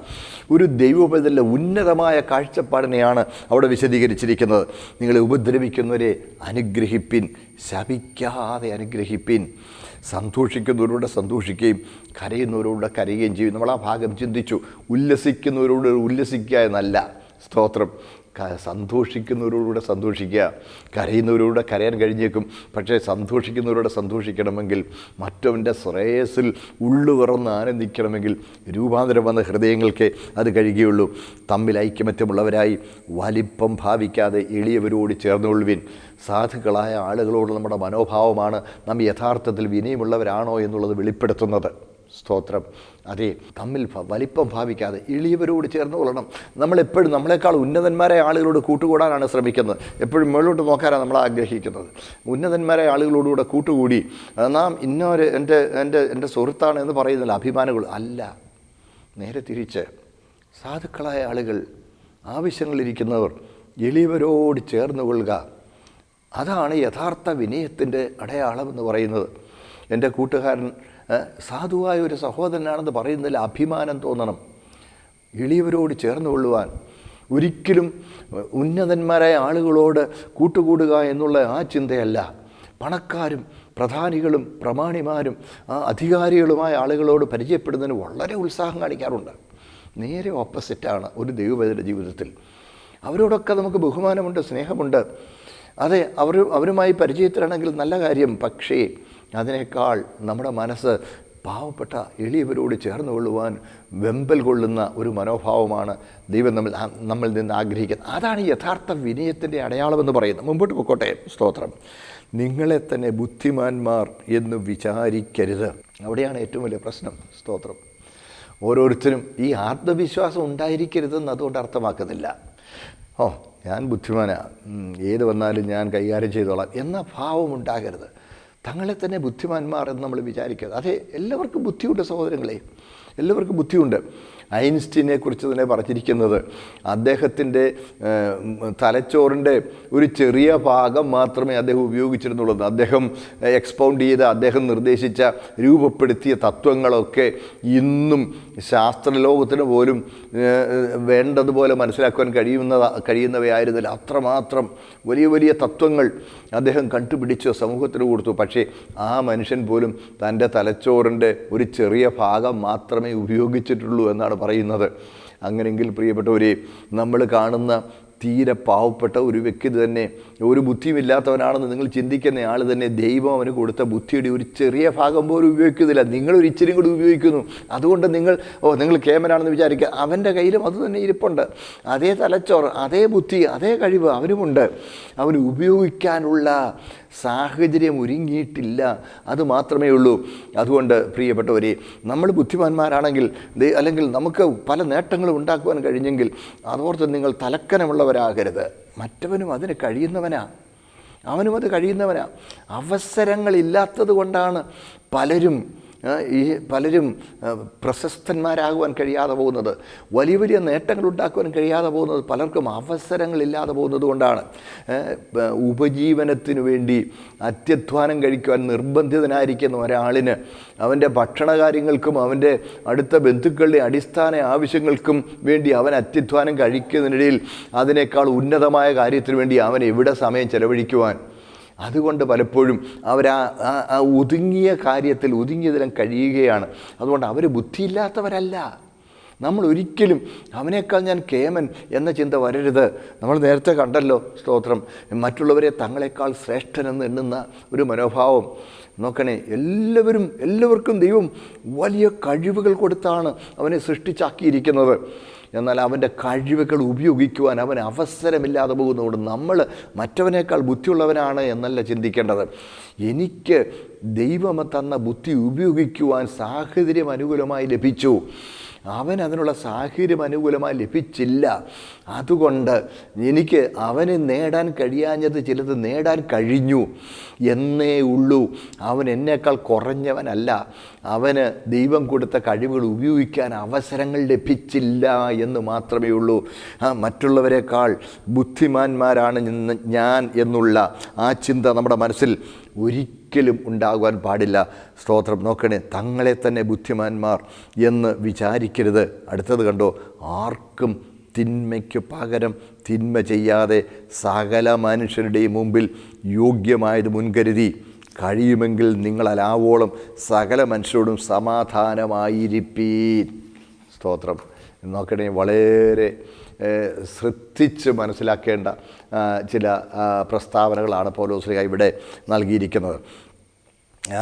ഒരു ദൈവപൈതലിൻ്റെ ഉന്നതമായ കാഴ്ചപ്പാടിനെയാണ് അവിടെ വിശദീകരിച്ചിരിക്കുന്നത്. നിങ്ങളെ ഉപദ്രവിക്കുന്നവരെ അനുഗ്രഹിപ്പിൻ, ശപിക്കാതെ അനുഗ്രഹിപ്പിൻ, സന്തോഷിക്കുന്നവരോട് സന്തോഷിക്കുകയും കരയുന്നവരോട് കരയുകയും ചെയ്യും. നമ്മൾ ആ ഭാഗം ചിന്തിച്ചു. ഉല്ലസിക്കുന്നവരോട് ഉല്ലസിക്കുക എന്നല്ല. സ്തോത്രം. സന്തോഷിക്കുന്നവരോടുകൂടെ സന്തോഷിക്കുക. കരയുന്നവരോട് കരയാൻ കഴിഞ്ഞേക്കും. പക്ഷേ സന്തോഷിക്കുന്നവരോട് സന്തോഷിക്കണമെങ്കിൽ, മറ്റവൻ്റെ ശ്രേയസ്സിൽ ഉള്ളുതുറന്ന് ആനന്ദിക്കണമെങ്കിൽ രൂപാന്തരം വന്ന ഹൃദയങ്ങൾക്ക് അത് കഴിയുകയുള്ളൂ. തമ്മിൽ ഐക്യമത്യമുള്ളവരായി വലിപ്പം ഭാവിക്കാതെ എളിയവരോട് ചേർന്നുകൊള്ളുവിൻ. സാധുക്കളായ ആളുകളോട് നമ്മുടെ മനോഭാവമാണ് നാം യഥാർത്ഥത്തിൽ വിനയമുള്ളവരാണോ എന്നുള്ളത് വെളിപ്പെടുത്തുന്നത്. സ്തോത്രം. അതെ, തമ്മിൽ വലിപ്പം ഭാവിക്കാതെ എളിയവരോട് ചേർന്ന് കൊള്ളണം. നമ്മളെപ്പോഴും നമ്മളെക്കാൾ ഉന്നതന്മാരായ ആളുകളോട് കൂട്ടുകൂടാനാണ് ശ്രമിക്കുന്നത്. എപ്പോഴും മുകളിലോട്ട് നോക്കാനാണ് നമ്മൾ ആഗ്രഹിക്കുന്നത്. ഉന്നതന്മാരായ ആളുകളോടുകൂടെ കൂട്ടുകൂടി നാം ഇന്നൊരു എൻ്റെ സുഹൃത്താണ് എന്ന് പറയുന്നില്ല, അഭിമാനങ്ങൾ അല്ല. നേരെ തിരിച്ച് സാധുക്കളായ ആളുകൾ, ആവശ്യങ്ങളിരിക്കുന്നവർ, എളിയവരോട് ചേർന്ന് കൊള്ളുക. അതാണ് യഥാർത്ഥ വിനയത്തിൻ്റെ അടയാളമെന്ന് പറയുന്നത്. എൻ്റെ കൂട്ടുകാരൻ സാധുവായ ഒരു സഹോദരനാണെന്ന് പറയുന്നതിൽ അഭിമാനം തോന്നണം. എളിയവരോട് ചേർന്ന് കൊള്ളുവാൻ, ഒരിക്കലും ഉന്നതന്മാരായ ആളുകളോട് കൂട്ടുകൂടുക എന്നുള്ള ആ ചിന്തയല്ല. പണക്കാരും പ്രധാനികളും പ്രമാണിമാരും അധികാരികളുമായ ആളുകളോട് പരിചയപ്പെടുന്നതിന് വളരെ ഉത്സാഹം കാണിക്കാറുണ്ട്. നേരെ ഓപ്പോസിറ്റാണ് ഒരു ദൈവവേദന ജീവിതത്തിൽ. അവരോടൊക്കെ നമുക്ക് ബഹുമാനമുണ്ട്, സ്നേഹമുണ്ട്. അതെ, അവരുമായി പരിചയത്തിലാണെങ്കിൽ നല്ല കാര്യം. പക്ഷേ അതിനേക്കാൾ നമ്മുടെ മനസ്സ് പാവപ്പെട്ട എളിയവരോട് ചേർന്ന് കൊള്ളുവാൻ വെമ്പൽ കൊള്ളുന്ന ഒരു മനോഭാവമാണ് ദൈവം നമ്മിൽ നിന്ന് ആഗ്രഹിക്കുന്നത്. അതാണ് യഥാർത്ഥ വിനയത്തിൻ്റെ അടയാളമെന്ന് പറയുന്നത്. മുമ്പോട്ട് പോയിക്കോട്ടെ. സ്തോത്രം. നിങ്ങളെ തന്നെ ബുദ്ധിമാന്മാർ എന്ന് വിചാരിക്കരുത്. അവിടെയാണ് ഏറ്റവും വലിയ പ്രശ്നം. സ്തോത്രം. ഓരോരുത്തരും ഈ ആത്മവിശ്വാസം ഉണ്ടായിരിക്കരുതെന്ന് അതുകൊണ്ട് അർത്ഥമാക്കുന്നില്ല. ഞാൻ ബുദ്ധിമാനാണ്, ഏത് വന്നാലും ഞാൻ കൈകാര്യം ചെയ്തോളാം എന്ന ഭാവം ഉണ്ടാകരുത്. തങ്ങളെ തന്നെ ബുദ്ധിമാന്മാർ എന്ന് നമ്മൾ വിചാരിക്കരുത്. അതെ, എല്ലാവർക്കും ബുദ്ധിയുണ്ട് സഹോദരങ്ങളെ, എല്ലാവർക്കും ബുദ്ധിയുണ്ട്. ഐൻസ്റ്റീനെ കുറിച്ച് തന്നെ പറഞ്ഞിരിക്കുന്നത് അദ്ദേഹത്തിൻ്റെ തലച്ചോറിൻ്റെ ഒരു ചെറിയ ഭാഗം മാത്രമേ അദ്ദേഹം ഉപയോഗിച്ചിരുന്നുള്ളൂ. അദ്ദേഹം എക്സ്പൗണ്ട് ചെയ്ത, അദ്ദേഹം നിർദ്ദേശിച്ച, രൂപപ്പെടുത്തിയ തത്വങ്ങളൊക്കെ ഇന്നും ശാസ്ത്രലോകത്തിന് പോലും വേണ്ടതുപോലെ മനസ്സിലാക്കുവാൻ കഴിയുന്നവയായിരുന്നില്ല. അത്രമാത്രം വലിയ വലിയ തത്വങ്ങൾ അദ്ദേഹം കണ്ടുപിടിച്ച് സമൂഹത്തിന് കൊടുത്തു. പക്ഷേ ആ മനുഷ്യൻ പോലും തൻ്റെ തലച്ചോറിൻ്റെ ഒരു ചെറിയ ഭാഗം മാത്രമേ ഉപയോഗിച്ചിട്ടുള്ളൂ എന്നാണ് പറയുന്നത്. അങ്ങനെയെങ്കിൽ പ്രിയപ്പെട്ടവരെ, നമ്മൾ കാണുന്ന തീരെ പാവപ്പെട്ട ഒരു വ്യക്തി തന്നെ, ഒരു ബുദ്ധിയുമില്ലാത്തവനാണെന്ന് നിങ്ങൾ ചിന്തിക്കുന്ന ആൾ തന്നെ, ദൈവം അവന് കൊടുത്ത ബുദ്ധിയുടെ ഒരു ചെറിയ ഭാഗം പോലും ഉപയോഗിക്കുന്നില്ല. നിങ്ങളൊരു ഇച്ചിരി കൂടി ഉപയോഗിക്കുന്നു. അതുകൊണ്ട് നിങ്ങൾ കേമനാണെന്ന് വിചാരിക്കുക. അവൻ്റെ കയ്യിലും അത് തന്നെ ഇരിപ്പുണ്ട്. അതേ തലച്ചോറ്, അതേ ബുദ്ധി, അതേ കഴിവ് അവനുമുണ്ട്. അവന് ഉപയോഗിക്കാനുള്ള സാഹചര്യം ഒരുങ്ങിയിട്ടില്ല. അതുമാത്രമേ ഉള്ളൂ. അതുകൊണ്ട് പ്രിയപ്പെട്ടവരെ, നമ്മൾ ബുദ്ധിമാന്മാരാണെങ്കിൽ, അല്ലെങ്കിൽ നമുക്ക് പല നേട്ടങ്ങളും ഉണ്ടാക്കുവാൻ കഴിഞ്ഞെങ്കിൽ അതോർത്ത് നിങ്ങൾ തലക്കനമുള്ളവരാകരുത്. മറ്റവനും അതിന് കഴിയുന്നവനാ. അവനും അത് കഴിയുന്നവനാ. അവസരങ്ങളില്ലാത്തത് കൊണ്ടാണ് പലരും പ്രശസ്തന്മാരാകുവാൻ കഴിയാതെ പോകുന്നത്. വലിയ വലിയ നേട്ടങ്ങൾ ഉണ്ടാക്കുവാൻ കഴിയാതെ പോകുന്നത് പലർക്കും അവസരങ്ങളില്ലാതെ പോകുന്നത് കൊണ്ടാണ്. ഉപജീവനത്തിന് വേണ്ടി അത്യധ്വാനം കഴിക്കുവാൻ നിർബന്ധിതനായിരിക്കുന്ന ഒരാളിന് അവൻ്റെ ഭക്ഷണകാര്യങ്ങൾക്കും അവൻ്റെ അടുത്ത ബന്ധുക്കളുടെ അടിസ്ഥാന ആവശ്യങ്ങൾക്കും വേണ്ടി അവൻ അത്യധ്വാനം കഴിക്കുന്നതിനിടയിൽ അതിനേക്കാൾ ഉന്നതമായ കാര്യത്തിന് വേണ്ടി അവൻ എവിടെ സമയം ചെലവഴിക്കുവാൻ? അതുകൊണ്ട് പലപ്പോഴും ആ ഒതുങ്ങിയ കാര്യത്തിൽ ഒതുങ്ങിയതിലും കഴിയുകയാണ്. അതുകൊണ്ട് അവർ ബുദ്ധിയില്ലാത്തവരല്ല. നമ്മൾ ഒരിക്കലും അവനേക്കാൾ ഞാൻ കേമൻ എന്ന ചിന്ത വരരുത്. നമ്മൾ നേരത്തെ കണ്ടല്ലോ, സ്തോത്രം, മറ്റുള്ളവരെ തങ്ങളെക്കാൾ ശ്രേഷ്ഠനെന്ന് എണ്ണുന്ന ഒരു മനോഭാവം. നോക്കണേ, എല്ലാവർക്കും ദൈവം വലിയ കഴിവുകൾ കൊടുത്താണ് അവനെ സൃഷ്ടിച്ചാക്കിയിരിക്കുന്നത്. എന്നാൽ അവൻ്റെ കഴിവുകൾ ഉപയോഗിക്കുവാൻ അവന് അവസരമില്ലാതെ പോകുന്നതുകൊണ്ട് നമ്മൾ മറ്റവനേക്കാൾ ബുദ്ധിയുള്ളവനാണ് എന്നല്ല ചിന്തിക്കേണ്ടത്. എനിക്ക് ദൈവം തന്ന ബുദ്ധി ഉപയോഗിക്കുവാൻ സാഹചര്യം അനുകൂലമായി ലഭിച്ചു. അവൻ അതിനുള്ള സാഹചര്യം അനുകൂലമായി ലഭിച്ചില്ല. അതുകൊണ്ട് എനിക്ക് അവന് നേടാൻ കഴിയാഞ്ഞത് ചിലത് നേടാൻ കഴിഞ്ഞു എന്നേ ഉള്ളൂ. അവൻ എന്നേക്കാൾ കുറഞ്ഞവനല്ല. അവന് ദൈവം കൊടുത്ത കഴിവുകൾ ഉപയോഗിക്കാൻ അവസരങ്ങൾ ലഭിച്ചില്ല എന്ന് മാത്രമേ ഉള്ളൂ. മറ്റുള്ളവരെക്കാൾ ബുദ്ധിമാന്മാരാണ് ഞാൻ എന്നുള്ള ആ ചിന്ത നമ്മുടെ മനസ്സിൽ ഒരിക്കലും ഉണ്ടാകുവാൻ പാടില്ല. സ്തോത്രം. നോക്കണേ, തങ്ങളെ തന്നെ ബുദ്ധിമാന്മാർ എന്ന് വിചാരിക്കരുത്. അടുത്തത് കണ്ടോ, ആർക്കും തിന്മയ്ക്ക് പകരം തിന്മ ചെയ്യാതെ സകല മനുഷ്യരുടെയും മുമ്പിൽ യോഗ്യമായത് മുൻകരുതി കഴിയുമെങ്കിൽ നിങ്ങളാവോളം സകല മനുഷ്യരോടും സമാധാനമായിരിപ്പീൻ. സ്തോത്രം. നോക്കണേ, വളരെ ശ്രദ്ധിച്ച് മനസ്സിലാക്കേണ്ട ചില പ്രസ്താവനകളാണ് പൗലോസ് ഇവിടെ നൽകിയിരിക്കുന്നത്.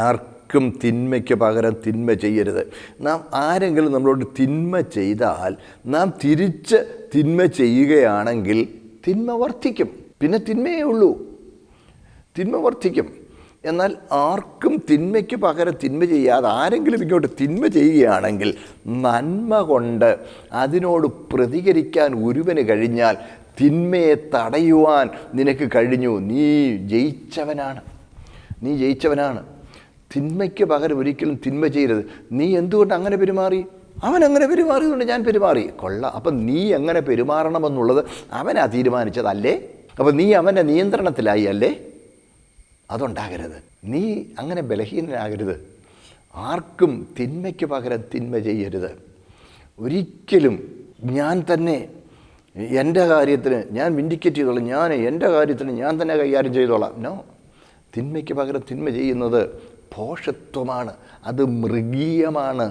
ആർക്കും തിന്മയ്ക്ക് പകരം തിന്മ ചെയ്യരുത്. നാം ആരെങ്കിലും നമ്മളോട് തിന്മ ചെയ്താൽ നാം തിരിച്ച് തിന്മ ചെയ്യുകയാണെങ്കിൽ തിന്മ വർദ്ധിക്കും. പിന്നെ തിന്മയേ ഉള്ളൂ, തിന്മ വർദ്ധിക്കും. എന്നാൽ ആർക്കും തിന്മയ്ക്ക് പകരം തിന്മ ചെയ്യാതെ ആരെങ്കിലും ഇങ്ങോട്ട് തിന്മ ചെയ്യുകയാണെങ്കിൽ നന്മ കൊണ്ട് അതിനോട് പ്രതികരിക്കാൻ ഒരുവന് കഴിഞ്ഞാൽ തിന്മയെ തടയുവാൻ നിനക്ക് കഴിഞ്ഞു. നീ ജയിച്ചവനാണ്. തിന്മയ്ക്ക് പകരം ഒരിക്കലും തിന്മ ചെയ്യരുത്. നീ എന്തുകൊണ്ട് അങ്ങനെ പെരുമാറി? അവൻ അങ്ങനെ പെരുമാറിയതുകൊണ്ട് ഞാൻ പെരുമാറി. കൊള്ളാം. അപ്പം നീ എങ്ങനെ പെരുമാറണമെന്നുള്ളത് അവനാ തീരുമാനിച്ചതല്ലേ? അപ്പം നീ അവൻ്റെ നിയന്ത്രണത്തിലായി അല്ലേ? അതുണ്ടാകരുത്. നീ അങ്ങനെ ബലഹീനനാകരുത്. ആർക്കും തിന്മയ്ക്ക് പകരം തിന്മ ചെയ്യരുത്. ഒരിക്കലും ഞാൻ തന്നെ എൻ്റെ കാര്യത്തിന് ഞാൻ വിൻഡിക്കേറ്റ് ചെയ്തോളാം, എൻ്റെ കാര്യത്തിന് ഞാൻ തന്നെ കൈകാര്യം ചെയ്തോളാം. നോ. തിന്മയ്ക്ക് പകരം തിന്മ ചെയ്യുന്നത് ഭോഷത്വമാണ്. അത് മൃഗീയമാണ്.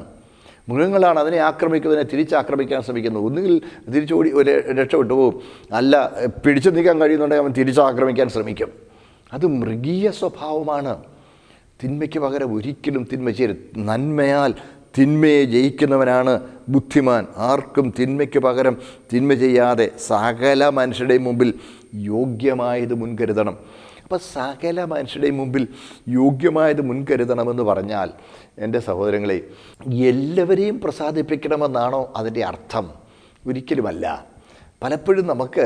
മൃഗങ്ങളാണ് അതിനെ ആക്രമിക്കുന്നതിനെ തിരിച്ചാക്രമിക്കാൻ ശ്രമിക്കുന്നത്. ഒന്നുകിൽ തിരിച്ചോടി രക്ഷപ്പെട്ടു പോകും, അല്ല പിടിച്ചു നിൽക്കാൻ കഴിയുന്നുണ്ടെങ്കിൽ അവൻ തിരിച്ചാക്രമിക്കാൻ ശ്രമിക്കും. അത് മൃഗീയ സ്വഭാവമാണ്. തിന്മയ്ക്ക് പകരം ഒരിക്കലും തിന്മ ചെയ്യരുത്. നന്മയാൽ തിന്മയെ ജയിക്കുന്നവനാണ് ബുദ്ധിമാൻ. ആർക്കും തിന്മയ്ക്ക് പകരം തിന്മ ചെയ്യാതെ സകല മനുഷ്യരുടെയും മുമ്പിൽ യോഗ്യമായത് മുൻകരുതണം. അപ്പോൾ സകല മനുഷ്യരുടെയും മുമ്പിൽ യോഗ്യമായത് മുൻകരുതണമെന്ന് പറഞ്ഞാൽ, എൻ്റെ സഹോദരങ്ങളെ, എല്ലാവരെയും പ്രസാദിപ്പിക്കണമെന്നാണോ അതിൻ്റെ അർത്ഥം? ഒരിക്കലുമല്ല. പലപ്പോഴും നമുക്ക്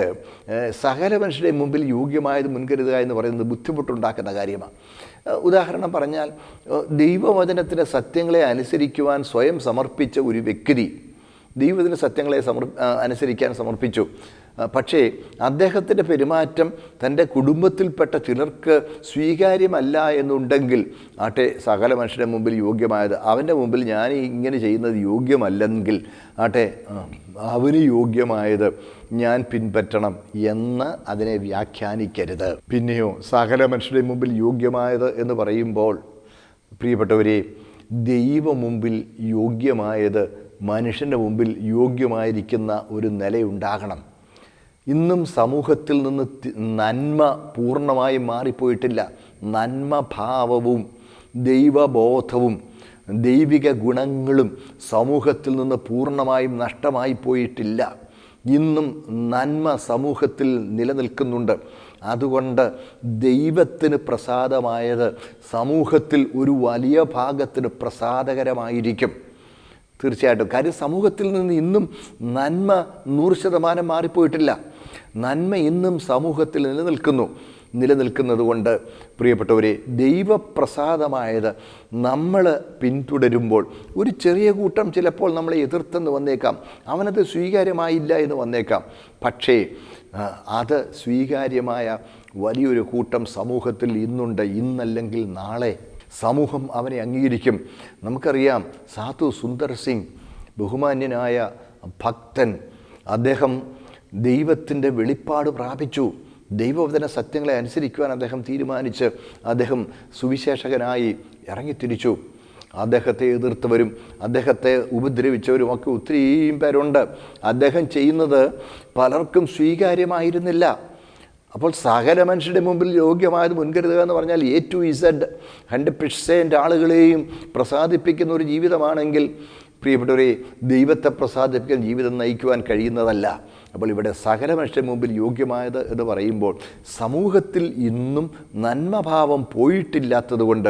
സകല മനുഷ്യരുടെ മുമ്പിൽ യോഗ്യമായത് മുൻകരുതുക എന്ന് പറയുന്നത് ബുദ്ധിമുട്ടുണ്ടാക്കുന്ന കാര്യമാണ്. ഉദാഹരണം പറഞ്ഞാൽ, ദൈവവചനത്തിൻ്റെ സത്യങ്ങളെ അനുസരിക്കുവാൻ സ്വയം സമർപ്പിച്ച ഒരു വ്യക്തി ദൈവത്തിൻ്റെ സത്യങ്ങളെ അനുസരിക്കാൻ സമർപ്പിച്ചു. പക്ഷേ അദ്ദേഹത്തിൻ്റെ പെരുമാറ്റം തൻ്റെ കുടുംബത്തിൽപ്പെട്ട ചിലർക്ക് സ്വീകാര്യമല്ല എന്നുണ്ടെങ്കിൽ ആട്ടെ, സകല മനുഷ്യരുടെ മുമ്പിൽ യോഗ്യമായത് അവൻ്റെ മുമ്പിൽ ഞാൻ ഇങ്ങനെ ചെയ്യുന്നത് യോഗ്യമല്ലെങ്കിൽ ആട്ടെ, അവന് യോഗ്യമായത് ഞാൻ പിൻപറ്റണം എന്ന് അതിനെ വ്യാഖ്യാനിക്കരുത്. പിന്നെയോ, സകല മനുഷ്യരുടെ മുമ്പിൽ യോഗ്യമായത് എന്ന് പറയുമ്പോൾ പ്രിയപ്പെട്ടവരെ, ദൈവ മുമ്പിൽ യോഗ്യമായത് മനുഷ്യൻ്റെ മുമ്പിൽ യോഗ്യമായിരിക്കുന്ന ഒരു നിലയുണ്ടാകണം. ഇന്നും സമൂഹത്തിൽ നിന്ന് നന്മ പൂർണ്ണമായും മാറിപ്പോയിട്ടില്ല. നന്മഭാവവും ദൈവബോധവും ദൈവിക ഗുണങ്ങളും സമൂഹത്തിൽ നിന്ന് പൂർണ്ണമായും നഷ്ടമായി പോയിട്ടില്ല. ഇന്നും നന്മ സമൂഹത്തിൽ നിലനിൽക്കുന്നുണ്ട്. അതുകൊണ്ട് ദൈവത്തിന് പ്രസാദമായത് സമൂഹത്തിൽ ഒരു വലിയ ഭാഗത്തിന് പ്രസാദകരമായിരിക്കും. തീർച്ചയായിട്ടും. കാര്യം സമൂഹത്തിൽ നിന്ന് ഇന്നും നന്മ 100% മാറിപ്പോയിട്ടില്ല. നന്മ ഇന്നും സമൂഹത്തിൽ നിലനിൽക്കുന്നു. നിലനിൽക്കുന്നത് കൊണ്ട് പ്രിയപ്പെട്ടവരെ, ദൈവപ്രസാദമായത് നമ്മൾ പിന്തുടരുമ്പോൾ ഒരു ചെറിയ കൂട്ടം ചിലപ്പോൾ നമ്മളെ എതിർത്തെന്ന് വന്നേക്കാം, അവനത് സ്വീകാര്യമായില്ല എന്ന് വന്നേക്കാം. പക്ഷേ അത് സ്വീകാര്യമായ വലിയൊരു കൂട്ടം സമൂഹത്തിൽ ഇന്നുണ്ട്. ഇന്നല്ലെങ്കിൽ നാളെ സമൂഹം അവനെ അംഗീകരിക്കും. നമുക്കറിയാം, സാധു സുന്ദർ സിംഗ്, ബഹുമാന്യനായ ഭക്തൻ, അദ്ദേഹം ദൈവത്തിൻ്റെ വെളിപ്പാട് പ്രാപിച്ചു. ദൈവവചന സത്യങ്ങളെ അനുസരിക്കുവാൻ അദ്ദേഹം തീരുമാനിച്ച് അദ്ദേഹം സുവിശേഷകനായി ഇറങ്ങിത്തിരിച്ചു. അദ്ദേഹത്തെ എതിർത്തവരും അദ്ദേഹത്തെ ഉപദ്രവിച്ചവരും ഒക്കെ ഒത്തിരിയും പേരുണ്ട്. അദ്ദേഹം ചെയ്യുന്നത് പലർക്കും സ്വീകാര്യമായിരുന്നില്ല. അപ്പോൾ സകല മനുഷ്യരുടെ മുമ്പിൽ യോഗ്യമായത് മുൻകരുതുക എന്ന് പറഞ്ഞാൽ A to Z 100% ആളുകളെയും പ്രസാദിപ്പിക്കുന്ന ഒരു ജീവിതമാണെങ്കിൽ പ്രിയപ്പെട്ടവരെ, ദൈവത്തെ പ്രസാദിപ്പിക്കാൻ ജീവിതം നയിക്കുവാൻ കഴിയുന്നതല്ല. അപ്പോൾ ഇവിടെ സകല മനുഷ്യരുടെ മുമ്പിൽ യോഗ്യമായത് എന്ന് പറയുമ്പോൾ സമൂഹത്തിൽ ഇന്നും നന്മഭാവം പോയിട്ടില്ലാത്തത് കൊണ്ട്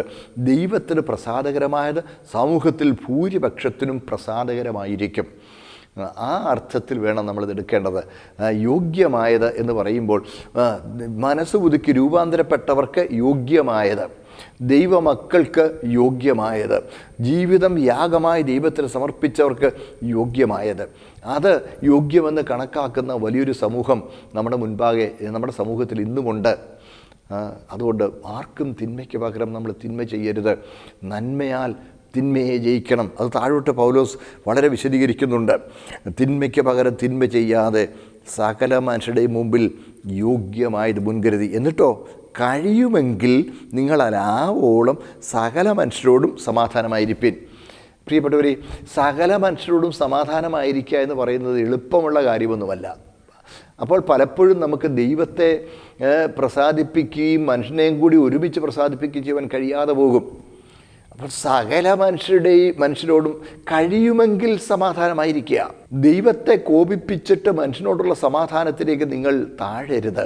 ദൈവത്തിന് പ്രസാദകരമായത് സമൂഹത്തിൽ ഭൂരിപക്ഷത്തിനും പ്രസാദകരമായിരിക്കും. ആ അർത്ഥത്തിൽ വേണം നമ്മളിത് എടുക്കേണ്ടത്. യോഗ്യമായത് എന്ന് പറയുമ്പോൾ മനസ്സ് പുതുക്കി രൂപാന്തരപ്പെട്ടവർക്ക് യോഗ്യമായത്, ദൈവമക്കൾക്ക് യോഗ്യമായത്, ജീവിതം യാഗമായി ദൈവത്തിന് സമർപ്പിച്ചവർക്ക് യോഗ്യമായത്, അത് യോഗ്യമെന്ന് കണക്കാക്കുന്ന വലിയൊരു സമൂഹം നമ്മുടെ മുൻപാകെ, നമ്മുടെ സമൂഹത്തിൽ ഇന്നുമുണ്ട്. അതുകൊണ്ട് ആർക്കും തിന്മയ്ക്ക് പകരം നമ്മൾ തിന്മ ചെയ്യരുത്. നന്മയാൽ തിന്മയെ ജയിക്കണം. അത് താഴോട്ട് പൗലോസ് വളരെ വിശദീകരിക്കുന്നുണ്ട്. തിന്മയ്ക്ക് പകരം തിന്മ ചെയ്യാതെ സകല മനുഷ്യരുടെയും മുമ്പിൽ യോഗ്യമായത് മുൻകരുതി. എന്നിട്ടോ കഴിയുമെങ്കിൽ നിങ്ങളാവോളം സകല മനുഷ്യരോടും സമാധാനമായിരിപ്പിൻ. പ്രിയപ്പെട്ടവരെ, സകല മനുഷ്യരോടും സമാധാനമായിരിക്കുക എന്ന് പറയുന്നത് എളുപ്പമുള്ള കാര്യമൊന്നുമല്ല. അപ്പോൾ പലപ്പോഴും നമുക്ക് ദൈവത്തെ പ്രസാദിപ്പിക്കുകയും മനുഷ്യനെയും കൂടി ഒരുമിച്ച് പ്രസാദിപ്പിക്കുകയും ചെയ്യാൻ കഴിയാതെ പോകും. അപ്പോൾ സകല മനുഷ്യരോടും കഴിയുമെങ്കിൽ സമാധാനമായിരിക്കുക. ദൈവത്തെ കോപിപ്പിച്ചിട്ട് മനുഷ്യനോടുള്ള സമാധാനത്തിലേക്ക് നിങ്ങൾ താഴരുത്.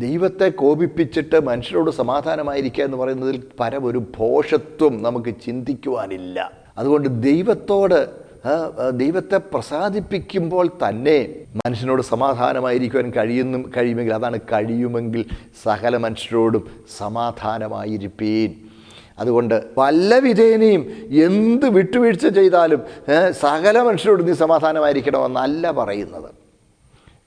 ദൈവത്തെ കോപിപ്പിച്ചിട്ട് മനുഷ്യരോട് സമാധാനമായിരിക്കുക എന്ന് പറയുന്നതിൽ പരമൊരു ഭോഷത്വം നമുക്ക് ചിന്തിക്കുവാനില്ല. അതുകൊണ്ട് ദൈവത്തെ പ്രസാദിപ്പിക്കുമ്പോൾ തന്നെ മനുഷ്യനോട് സമാധാനമായിരിക്കുവാൻ കഴിയുമെങ്കിൽ, അതാണ് കഴിയുമെങ്കിൽ സകല മനുഷ്യരോടും സമാധാനമായിരിപ്പീൻ. അതുകൊണ്ട് വല്ല വിധേനയും എന്ത് വിട്ടുവീഴ്ച ചെയ്താലും സകല മനുഷ്യരോട് നീ സമാധാനമായിരിക്കണമെന്നല്ല പറയുന്നത്.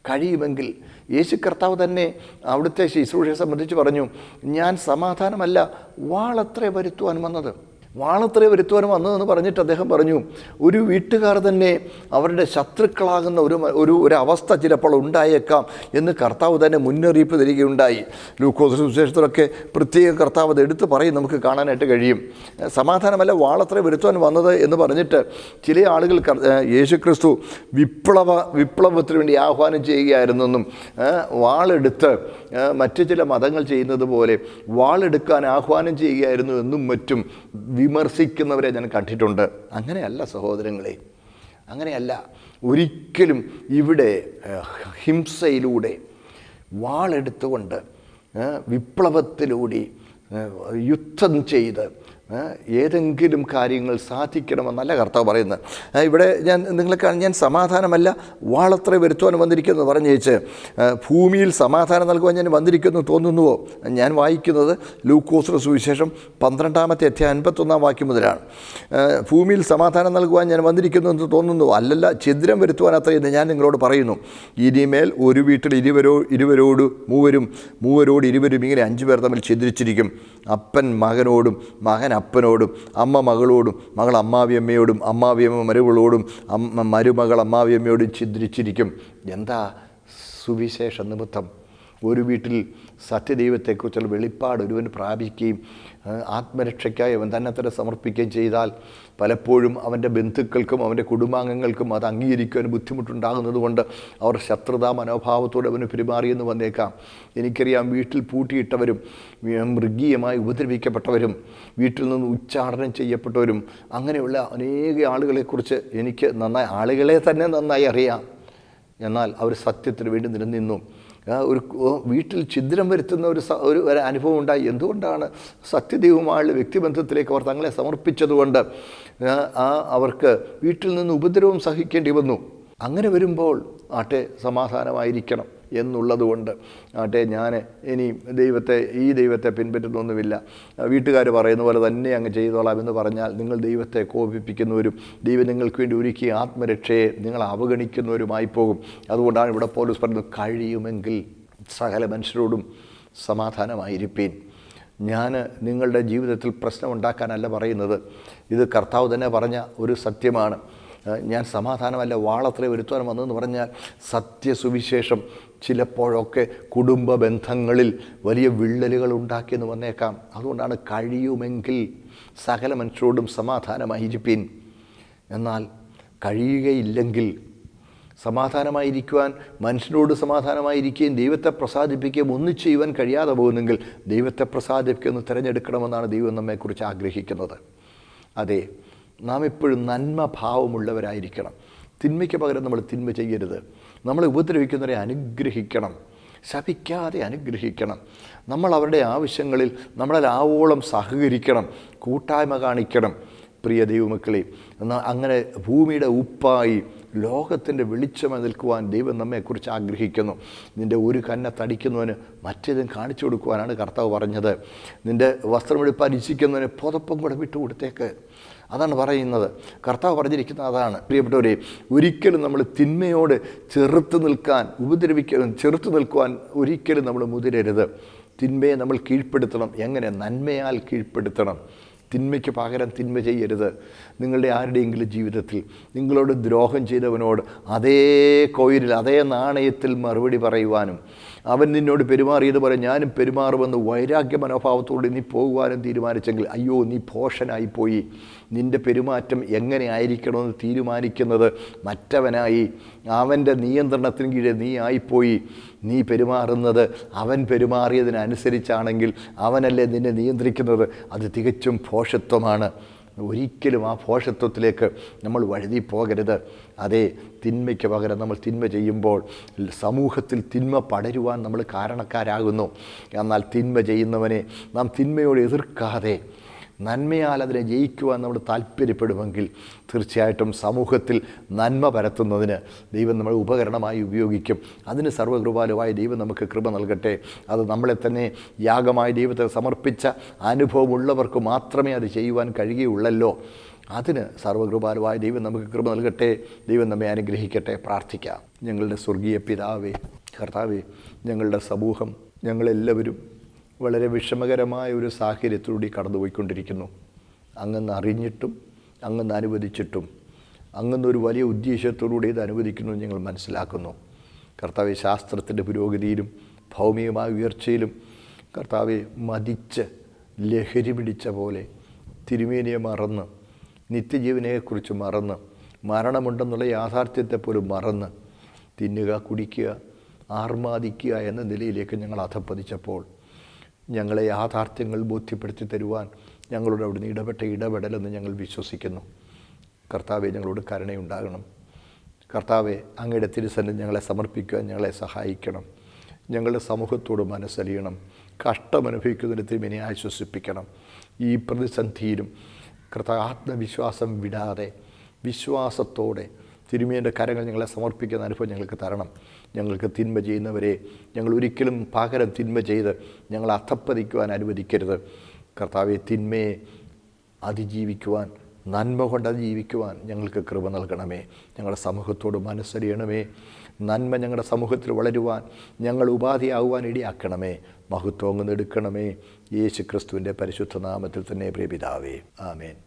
കഴിയുമെങ്കിൽ യേശു കർത്താവ് തന്നെ അവിടുത്തെ ശുശ്രൂഷയെ സംബന്ധിച്ച് പറഞ്ഞു, ഞാൻ സമാധാനമല്ല വാളത്രേ വരുത്തുവാൻ വന്നത്. വാളത്രേ വരുത്തുവാൻ വന്നതെന്ന് പറഞ്ഞിട്ട് അദ്ദേഹം പറഞ്ഞു, ഒരു വീട്ടുകാർ തന്നെ അവരുടെ ശത്രുക്കളാകുന്ന ഒരു അവസ്ഥ ചിലപ്പോൾ ഉണ്ടായേക്കാം എന്ന് കർത്താവ് തന്നെ മുന്നറിയിപ്പ് തരികയുണ്ടായി. ലൂക്കോസ് സുവിശേഷത്തിലൊക്കെ പ്രത്യേക കർത്താവ് അത് എടുത്ത് പറയും, നമുക്ക് കാണാനായിട്ട് കഴിയും. സമാധാനമല്ല വാളത്രേ വരുത്തുവാൻ വന്നത് എന്ന് പറഞ്ഞിട്ട് ചില ആളുകൾ യേശുക്രിസ്തു വിപ്ലവത്തിന് വേണ്ടി ആഹ്വാനം ചെയ്യുകയായിരുന്നെന്നും, വാളെടുത്ത് മറ്റു ചില മതങ്ങൾ ചെയ്യുന്നത് പോലെ വാളെടുക്കാൻ ആഹ്വാനം ചെയ്യുകയായിരുന്നു എന്നും മറ്റും വിമർശിക്കുന്നവരെ ഞാൻ കണ്ടിട്ടുണ്ട്. അങ്ങനെയല്ല സഹോദരങ്ങളെ, അങ്ങനെയല്ല. ഒരിക്കലും ഇവിടെ ഹിംസയിലൂടെ വാളെടുത്തുകൊണ്ട് വിപ്ലവത്തിലൂടെ യുദ്ധം ചെയ്ത് ഏതെങ്കിലും കാര്യങ്ങൾ സാധിക്കണമെന്നല്ല കർത്താവ് പറയുന്നത്. ഇവിടെ ഞാൻ സമാധാനമല്ല വാളത്രേ വരുത്തുവാൻ വന്നിരിക്കുന്നു പറഞ്ഞേച്ച് ഭൂമിയിൽ സമാധാനം നൽകുവാൻ ഞാൻ വന്നിരിക്കുന്നു തോന്നുന്നുവോ? ഞാൻ വായിക്കുന്നത് ലൂക്കോസ് സുവിശേഷം 12-ാമത്തെ അധ്യായം 51-ാം വാക്യം മുതലാണ്. ഭൂമിയിൽ സമാധാനം നൽകുവാൻ ഞാൻ വന്നിരിക്കുന്നു എന്ന് തോന്നുന്നുവോ? അല്ലല്ല, ഛിദ്രം വരുത്തുവാൻ അത്രയെന്ന് ഞാൻ നിങ്ങളോട് പറയുന്നു. ഇനിമേൽ ഒരു വീട്ടിൽ ഇരുവരോട് മൂവരോട് ഇരുവരും, ഇങ്ങനെ 5 പേർ തമ്മിൽ ഛിദ്രിച്ചിരിക്കും. അപ്പൻ മകനോടും, മകൻ അപ്പനോടും, അമ്മ മകളോടും, മകൾ അമ്മാവിയമ്മയോടും, അമ്മാവിയമ്മ മരുമകളോടും, മരുമകൾ അമ്മാവിയമ്മയോടും ഛിദ്രിച്ചിരിക്കും. എന്താ സുവിശേഷ നിമിത്തം ഒരു വീട്ടിൽ സത്യദൈവത്തെക്കുറിച്ചുള്ള വെളിപ്പാട് ഒരുവൻ പ്രാപിക്കുകയും ആത്മരക്ഷയ്ക്കായി അവൻ തന്നെ സമർപ്പിക്കുകയും ചെയ്താൽ പലപ്പോഴും അവൻ്റെ ബന്ധുക്കൾക്കും അവൻ്റെ കുടുംബാംഗങ്ങൾക്കും അത് അംഗീകരിക്കുവാൻ ബുദ്ധിമുട്ടുണ്ടാകുന്നത് കൊണ്ട് അവർ ശത്രുതാ മനോഭാവത്തോടെ അവന് പെരുമാറിയെന്ന് വന്നേക്കാം. എനിക്കറിയാം, വീട്ടിൽ പൂട്ടിയിട്ടവരും മൃഗീയമായി ഉപദ്രവിക്കപ്പെട്ടവരും വീട്ടിൽ നിന്ന് ഉച്ചാടനം ചെയ്യപ്പെട്ടവരും അങ്ങനെയുള്ള അനേക ആളുകളെക്കുറിച്ച് എനിക്ക് ആളുകളെ തന്നെ നന്നായി അറിയാം. എന്നാൽ അവർ സത്യത്തിന് വേണ്ടി നിലനിന്നു. ഒരു വീട്ടിൽ ഛിദ്രം വരുത്തുന്ന ഒരു അനുഭവം ഉണ്ടായി. എന്തുകൊണ്ടാണ്? സത്യദൈവമായുള്ള വ്യക്തിബന്ധത്തിലേക്ക് അവർ തങ്ങളെ സമർപ്പിച്ചതുകൊണ്ട് അവർക്ക് വീട്ടിൽ നിന്ന് ഉപദ്രവം സഹിക്കേണ്ടി വന്നു. അങ്ങനെ വരുമ്പോൾ സമാധാനമായിരിക്കണം. എന്നുള്ളതുകൊണ്ട് ആട്ടെ ഞാൻ ഇനി ഈ ദൈവത്തെ പിൻപറ്റുന്നൊന്നുമില്ല, വീട്ടുകാർ പറയുന്ന പോലെ തന്നെ അങ്ങ് ചെയ്തോളാം എന്ന് പറഞ്ഞാൽ നിങ്ങൾ ദൈവത്തെ കോപിപ്പിക്കുന്നവരും ദൈവം നിങ്ങൾക്ക് വേണ്ടി ഒരുക്കിയ ആത്മരക്ഷയെ നിങ്ങൾ അവഗണിക്കുന്നവരുമായി പോകും. അതുകൊണ്ടാണ് ഇവിടെ പൗലോസ് പറയുന്നത്, കഴിയുമെങ്കിൽ സകല മനുഷ്യരോടും സമാധാനമായിരിപ്പീൻ. ഞാൻ നിങ്ങളുടെ ജീവിതത്തിൽ പ്രശ്നമുണ്ടാക്കാനല്ല പറയുന്നത്, ഇത് കർത്താവ് തന്നെ പറഞ്ഞ ഒരു സത്യമാണ്. ഞാൻ സമാധാനമല്ല വാളത്രേ വരുത്തുവാൻ വന്നതെന്ന് പറഞ്ഞാൽ സത്യസുവിശേഷം ചിലപ്പോഴൊക്കെ കുടുംബ ബന്ധങ്ങളിൽ വലിയ വിള്ളലുകൾ ഉണ്ടാക്കിയെന്ന് വന്നേക്കാം. അതുകൊണ്ടാണ് കഴിയുമെങ്കിൽ സകല മനുഷ്യരോടും സമാധാനമായിരിപ്പീൻ. എന്നാൽ കഴിയുകയില്ലെങ്കിൽ സമാധാനമായിരിക്കുവാൻ, മനുഷ്യനോട് സമാധാനമായിരിക്കുകയും ദൈവത്തെ പ്രസാദിപ്പിക്കുകയും ഒന്നും ചെയ്യുവാൻ കഴിയാതെ പോകുന്നെങ്കിൽ ദൈവത്തെ പ്രസാദിപ്പിക്കുമെന്ന് തിരഞ്ഞെടുക്കണമെന്നാണ് ദൈവം നമ്മെക്കുറിച്ച് ആഗ്രഹിക്കുന്നത്. അതെ, നാം എപ്പോഴും നന്മഭാവമുള്ളവരായിരിക്കണം. തിന്മയ്ക്ക് പകരം നമ്മൾ തിന്മ ചെയ്യരുത്. നമ്മളെ ഉപദ്രവിക്കുന്നവരെ അനുഗ്രഹിക്കണം, ശപിക്കാതെ അനുഗ്രഹിക്കണം. നമ്മൾ അവരുടെ ആവശ്യങ്ങളിൽ നമ്മളെ ആവോളം സഹകരിക്കണം, കൂട്ടായ്മ കാണിക്കണം. പ്രിയ ദൈവമക്കളെ, എന്നാൽ അങ്ങനെ ഭൂമിയുടെ ഉപ്പായി ലോകത്തിൻ്റെ വെളിച്ചമായി നിൽക്കുവാൻ ദൈവം നമ്മെക്കുറിച്ച് ആഗ്രഹിക്കുന്നു. നിൻ്റെ ഒരു കന്ന തടിക്കുന്നവന് മറ്റേതും കാണിച്ചു കൊടുക്കുവാനാണ് കർത്താവ് പറഞ്ഞത്. നിൻ്റെ വസ്ത്രമെടുപ്പാൻ ഇച്ഛിക്കുന്നവന് പുതപ്പം കൂടെ വിട്ടുകൊടുത്തേക്ക്. അതാണ് പറയുന്നത്, കർത്താവ് പറഞ്ഞിരിക്കുന്നത് അതാണ്. പ്രിയപ്പെട്ടവരെ, ഒരിക്കലും നമ്മൾ തിന്മയോട് ചെറുത്ത് നിൽക്കുവാൻ ഒരിക്കലും നമ്മൾ മുതിരരുത്. തിന്മയെ നമ്മൾ കീഴ്പ്പെടുത്തണം. എങ്ങനെ? നന്മയാൽ കീഴ്പ്പെടുത്തണം. തിന്മയ്ക്ക് പകരം തിന്മ ചെയ്യരുത്. നിങ്ങളുടെ ആരുടെയെങ്കിലും ജീവിതത്തിൽ നിങ്ങളോട് ദ്രോഹം ചെയ്തവനോട് അതേ കോയിലിൽ അതേ നാണയത്തിൽ മറുപടി പറയുവാനും അവൻ നിന്നോട് പെരുമാറിയതുപോലെ ഞാനും പെരുമാറുമെന്ന് വൈരാഗ്യ മനോഭാവത്തോടെ നീ പോകുവാനും തീരുമാനിച്ചെങ്കിൽ അയ്യോ, നീ ഭോഷനായിപ്പോയി. നിൻ്റെ പെരുമാറ്റം എങ്ങനെ ആയിരിക്കണമെന്ന് തീരുമാനിക്കുന്നത് മറ്റവനായി. അവൻ്റെ നിയന്ത്രണത്തിന് കീഴെ നീ ആയിപ്പോയി. നീ പെരുമാറുന്നത് അവൻ പെരുമാറിയതിനനുസരിച്ചാണെങ്കിൽ അവനല്ലേ നിന്നെ നിയന്ത്രിക്കുന്നത്. അത് തികച്ചും ഭോഷത്വമാണ്. ഒരിക്കലും ആ ഭോഷത്വത്തിലേക്ക് നമ്മൾ വഴുതി പോകരുത്. അതേ, തിന്മയ്ക്ക് പകരം നമ്മൾ തിന്മ ചെയ്യുമ്പോൾ സമൂഹത്തിൽ തിന്മ പടരുവാൻ നമ്മൾ കാരണക്കാരാകുന്നു. എന്നാൽ തിന്മ ചെയ്യുന്നവനെ നാം തിന്മയോട് എതിർക്കാതെ നന്മയാൽ അതിനെ ജയിക്കുവാൻ നമ്മൾ താല്പര്യപ്പെടുമെങ്കിൽ തീർച്ചയായിട്ടും സമൂഹത്തിൽ നന്മ പരത്തുന്നതിന് ദൈവം നമ്മളെ ഉപകരണമായി ഉപയോഗിക്കും. അതിന് സർവ്വകൃപാലുവായ ദൈവം നമുക്ക് കൃപ നൽകട്ടെ. അത് നമ്മളെ തന്നെ യാഗമായി ദൈവത്തെ സമർപ്പിച്ച അനുഭവമുള്ളവർക്ക് മാത്രമേ അത് ചെയ്യുവാൻ കഴിയുകയുള്ളല്ലോ. അതിന് സർവ്വകൃപാലുവായ ദൈവം നമുക്ക് കൃപ നൽകട്ടെ. ദൈവം നമ്മെ അനുഗ്രഹിക്കട്ടെ. പ്രാർത്ഥിക്കാം. ഞങ്ങളുടെ സ്വർഗീയ പിതാവേ, കർത്താവേ, ഞങ്ങളുടെ സമൂഹം, ഞങ്ങളെല്ലാവരും വളരെ വിഷമകരമായ ഒരു സാഹചര്യത്തിലൂടെ കടന്നുപോയിക്കൊണ്ടിരിക്കുന്നു. അങ്ങന്ന് അറിഞ്ഞിട്ടും അങ്ങന്ന് അനുവദിച്ചിട്ടും അങ്ങന്നൊരു വലിയ ഉദ്ദേശത്തോടുകൂടി ഇത് അനുവദിക്കുന്നു ഞങ്ങൾ മനസ്സിലാക്കുന്നു. കർത്താവെ, ശാസ്ത്രത്തിൻ്റെ പുരോഗതിയിലും ഭൗമികമായ ഉയർച്ചയിലും കർത്താവെ മതിച്ച് ലഹരി പിടിച്ച പോലെ തിരുമേനിയെ മറന്ന്, നിത്യജീവനെക്കുറിച്ച് മറന്ന്, മരണമുണ്ടെന്നുള്ള യാഥാർത്ഥ്യത്തെപ്പോലും മറന്ന് തിന്നുക, കുടിക്കുക, ആർമാദിക്കുക എന്ന നിലയിലേക്ക് ഞങ്ങൾ അധപ്പതിച്ചപ്പോൾ ഞങ്ങളെ യാഥാർത്ഥ്യങ്ങൾ ബോധ്യപ്പെടുത്തി തരുവാൻ ഞങ്ങളോട് അവിടുന്ന് ഇടപെടലെന്ന് ഞങ്ങൾ വിശ്വസിക്കുന്നു. കർത്താവെ, ഞങ്ങളോട് കരുണയുണ്ടാകണം. കർത്താവെ, അങ്ങയുടെ തിരുസന്നിധി ഞങ്ങളെ സമർപ്പിക്കുവാൻ ഞങ്ങളെ സഹായിക്കണം. ഞങ്ങളുടെ സമൂഹത്തോട് മനസ്സലിയണം. കഷ്ടമനുഭവിക്കുന്നതിന് തിരുമേനിയെ ആശ്വസിപ്പിക്കണം. ഈ പ്രതിസന്ധിയിലും കർത്താവ് ആത്മവിശ്വാസം വിടാതെ വിശ്വാസത്തോടെ തിരുമേൻ്റെ കരങ്ങൾ ഞങ്ങളെ സമർപ്പിക്കുന്ന അനുഭവം ഞങ്ങൾക്ക് തരണം. ഞങ്ങൾക്ക് തിന്മ ചെയ്യുന്നവരെ ഞങ്ങൾ ഒരിക്കലും പകരം തിന്മ ചെയ്ത് ഞങ്ങൾ അധപ്പതിക്കുവാൻ അനുവദിക്കരുത്. കർത്താവെ, തിന്മയെ അതിജീവിക്കുവാൻ, നന്മ കൊണ്ട് അതിജീവിക്കുവാൻ ഞങ്ങൾക്ക് കൃപ നൽകണമേ. ഞങ്ങളുടെ സമൂഹത്തോട് മനസ്സറിയണമേ. നന്മ ഞങ്ങളുടെ സമൂഹത്തിൽ വളരുവാൻ, ഞങ്ങൾ ഉപാധിയാകുവാൻ ഇടയാക്കണമേ. മഹത്വം എടുക്കണമേ. യേശു ക്രിസ്തുവിൻ്റെ പരിശുദ്ധ നാമത്തിൽ തന്നെ പ്രിയ പിതാവേ, ആമേൻ.